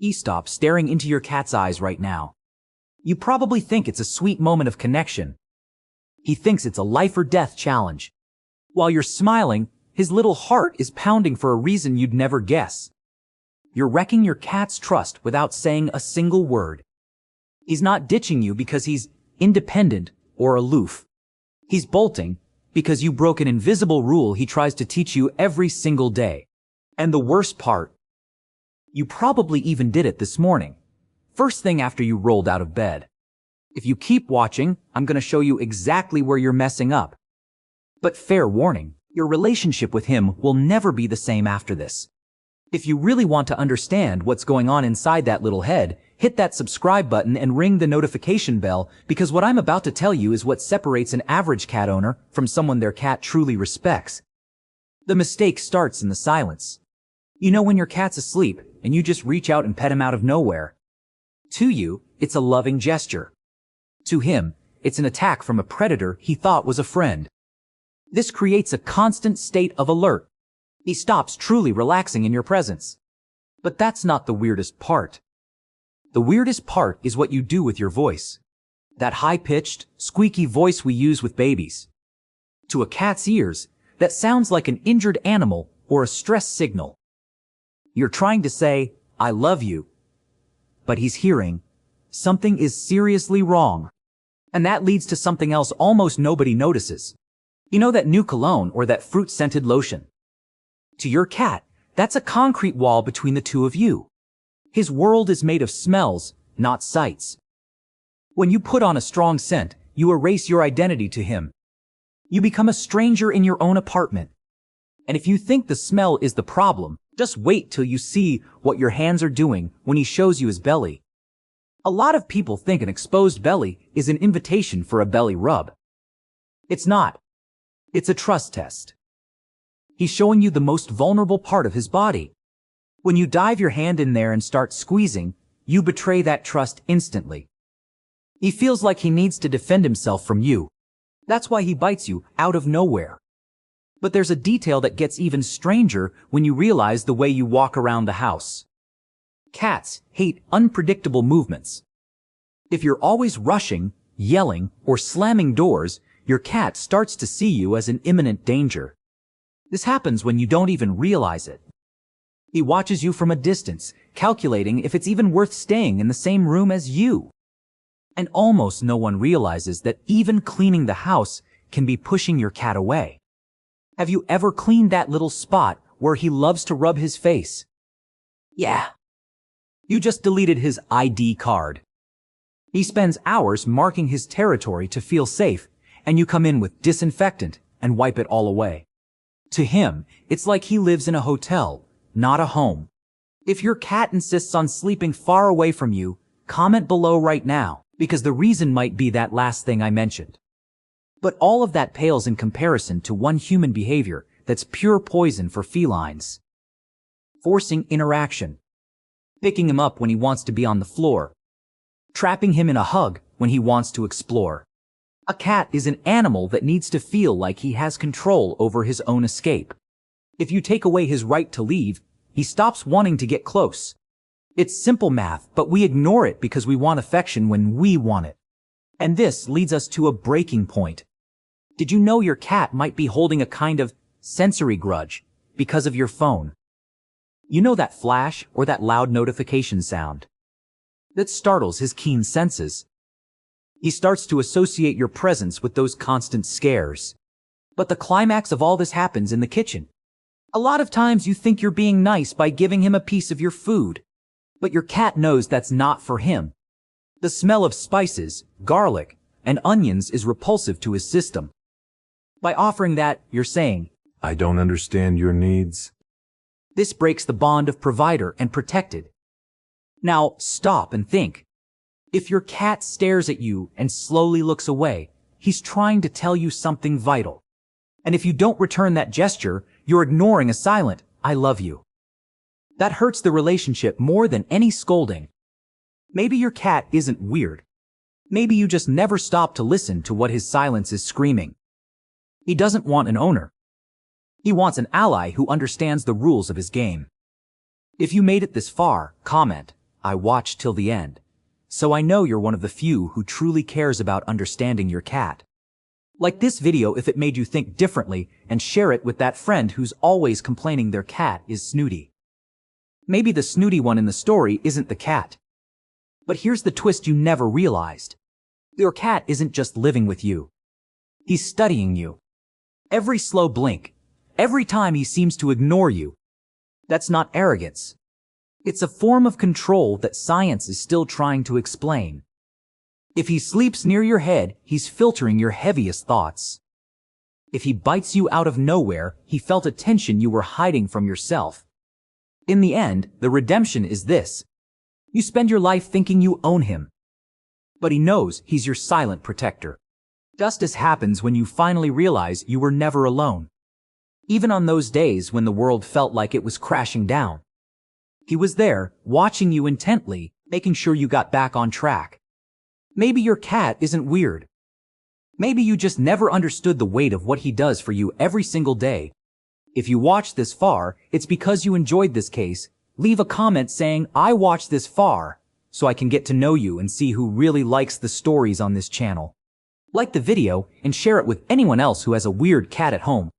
Stop staring into your cat's eyes right now. You probably think it's a sweet moment of connection. He thinks it's a life or death challenge. While you're smiling, his little heart is pounding for a reason you'd never guess. You're wrecking your cat's trust without saying a single word. He's not ditching you because he's independent or aloof. He's bolting because you broke an invisible rule he tries to teach you every single day. And the worst part, you probably even did it this morning, first thing after you rolled out of bed. If you keep watching, I'm going to show you exactly where you're messing up. But fair warning, your relationship with him will never be the same after this. If you really want to understand what's going on inside that little head, hit that subscribe button and ring the notification bell, because what I'm about to tell you is what separates an average cat owner from someone their cat truly respects. The mistake starts in the silence. You know when your cat's asleep and you just reach out and pet him out of nowhere. To you, it's a loving gesture. To him, it's an attack from a predator he thought was a friend. This creates a constant state of alert. He stops truly relaxing in your presence. But that's not the weirdest part. The weirdest part is what you do with your voice. That high-pitched, squeaky voice we use with babies. To a cat's ears, that sounds like an injured animal or a stress signal. You're trying to say, "I love you." But he's hearing, something is seriously wrong. And that leads to something else almost nobody notices. You know that new cologne or that fruit-scented lotion? To your cat, that's a concrete wall between the two of you. His world is made of smells, not sights. When you put on a strong scent, you erase your identity to him. You become a stranger in your own apartment. And if you think the smell is the problem, just wait till you see what your hands are doing when he shows you his belly. A lot of people think an exposed belly is an invitation for a belly rub. It's not. It's a trust test. He's showing you the most vulnerable part of his body. When you dive your hand in there and start squeezing, you betray that trust instantly. He feels like he needs to defend himself from you. That's why he bites you out of nowhere. But there's a detail that gets even stranger when you realize the way you walk around the house. Cats hate unpredictable movements. If you're always rushing, yelling, or slamming doors, your cat starts to see you as an imminent danger. This happens when you don't even realize it. He watches you from a distance, calculating if it's even worth staying in the same room as you. And almost no one realizes that even cleaning the house can be pushing your cat away. Have you ever cleaned that little spot where he loves to rub his face? Yeah. You just deleted his ID card. He spends hours marking his territory to feel safe, and you come in with disinfectant and wipe it all away. To him, it's like he lives in a hotel, not a home. If your cat insists on sleeping far away from you, comment below right now, because the reason might be that last thing I mentioned. But all of that pales in comparison to one human behavior that's pure poison for felines. Forcing interaction. Picking him up when he wants to be on the floor. Trapping him in a hug when he wants to explore. A cat is an animal that needs to feel like he has control over his own escape. If you take away his right to leave, he stops wanting to get close. It's simple math, but we ignore it because we want affection when we want it. And this leads us to a breaking point. Did you know your cat might be holding a kind of sensory grudge because of your phone? You know that flash or that loud notification sound that startles his keen senses? He starts to associate your presence with those constant scares. But the climax of all this happens in the kitchen. A lot of times you think you're being nice by giving him a piece of your food. But your cat knows that's not for him. The smell of spices, garlic, and onions is repulsive to his system. By offering that, you're saying, "I don't understand your needs." This breaks the bond of provider and protected. Now, stop and think. If your cat stares at you and slowly looks away, he's trying to tell you something vital. And if you don't return that gesture, you're ignoring a silent, "I love you." That hurts the relationship more than any scolding. Maybe your cat isn't weird. Maybe you just never stop to listen to what his silence is screaming. He doesn't want an owner. He wants an ally who understands the rules of his game. If you made it this far, comment, I watched till the end, so I know you're one of the few who truly cares about understanding your cat. Like this video if it made you think differently, and share it with that friend who's always complaining their cat is snooty. Maybe the snooty one in the story isn't the cat. But here's the twist you never realized. Your cat isn't just living with you. He's studying you. Every slow blink, every time he seems to ignore you. That's not arrogance. It's a form of control that science is still trying to explain. If he sleeps near your head, he's filtering your heaviest thoughts. If he bites you out of nowhere, he felt a tension you were hiding from yourself. In the end, the redemption is this. You spend your life thinking you own him. But he knows he's your silent protector. Justice happens when you finally realize you were never alone. Even on those days when the world felt like it was crashing down. He was there, watching you intently, making sure you got back on track. Maybe your cat isn't weird. Maybe you just never understood the weight of what he does for you every single day. If you watched this far, it's because you enjoyed this case. Leave a comment saying, "I watched this far," so I can get to know you and see who really likes the stories on this channel. Like the video and share it with anyone else who has a weird cat at home.